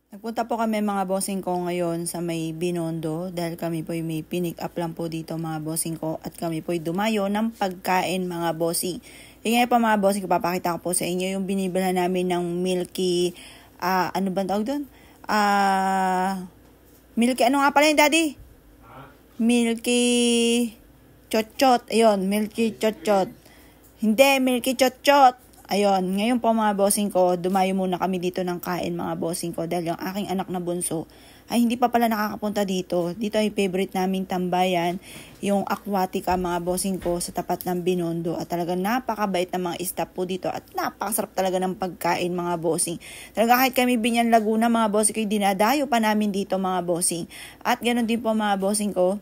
Nagpunta po kami mga bossing ko ngayon sa may Binondo dahil kami po may pinick up lang po dito mga bossing ko at kami po dumayo ng pagkain mga bossing. Ngayon po mga bossing ko, papakita ko po sa inyo yung binibilhan namin ng milky, ano ba tawag doon? Milky, ano nga pala yun daddy? Milky Chotchot, ayun, Milky Chotchot. Hindi, Milky Chotchot. Ayun, ngayon po mga bossing ko, dumayo muna kami dito ng kain mga bossing ko dahil yung aking anak na bunso ay hindi pa pala nakakapunta dito. Dito ay favorite naming tambayan, yung Aquatica mga bossing ko sa tapat ng Binondo. At talaga napakabait ng mga staff po dito at napakasarap talaga ng pagkain mga bossing. Talaga kahit kami Binyan Laguna mga bossing ko, dinadayo pa namin dito mga bossing. At ganoon din po mga bossing ko,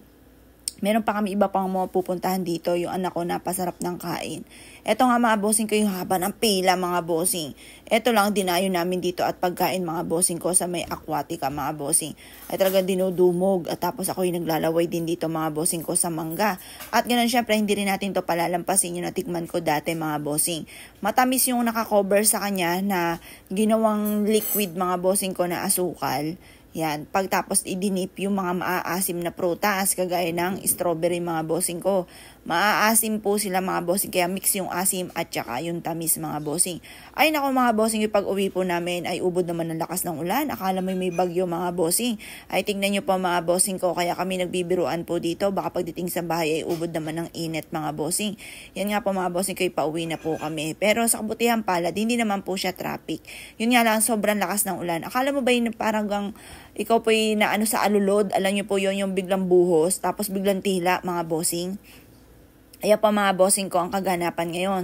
meron pa kami iba pang mga pupuntahan dito. Yung anak ko napasarap ng kain. Eto nga mga bossing ko, yung haba ng pila mga bossing. Eto lang dinayo namin dito at pagkain mga bossing ko sa may Aquatica mga bossing. Ay talagang dinudumog at tapos ako yung naglalaway din dito mga bossing ko sa mangga. At ganun syempre hindi rin natin to palalampasin yung natikman ko dati mga bossing. Matamis yung nakakover sa kanya na ginawang liquid mga bossing ko na asukal. Yan, pagtapos idinip yung mga maaasim na prutas, kagaya ng strawberry mga bossing ko. Maaasim po sila mga bossing, kaya mix yung asim at saka yung tamis mga bossing. Ay nako mga bossing, pag uwi po namin ay ubod naman ng lakas ng ulan. Akala mo may bagyo mga bossing. Ay tingnan nyo po mga bossing ko, kaya kami nagbibiruan po dito. Baka pagdating sa bahay ay ubod naman ng init mga bossing. Yan nga po mga bossing ko, pauwi na po kami. Pero sa kabutihan pala, hindi naman po siya traffic. Yun nga lang, sobrang lakas ng ulan. Akala mo ba yun parang ikaw po yung naano sa alulod, alam nyo po yun yung biglang buhos, tapos biglang tila mga bossing. Ayan pa mga bossing ko ang kaganapan ngayon.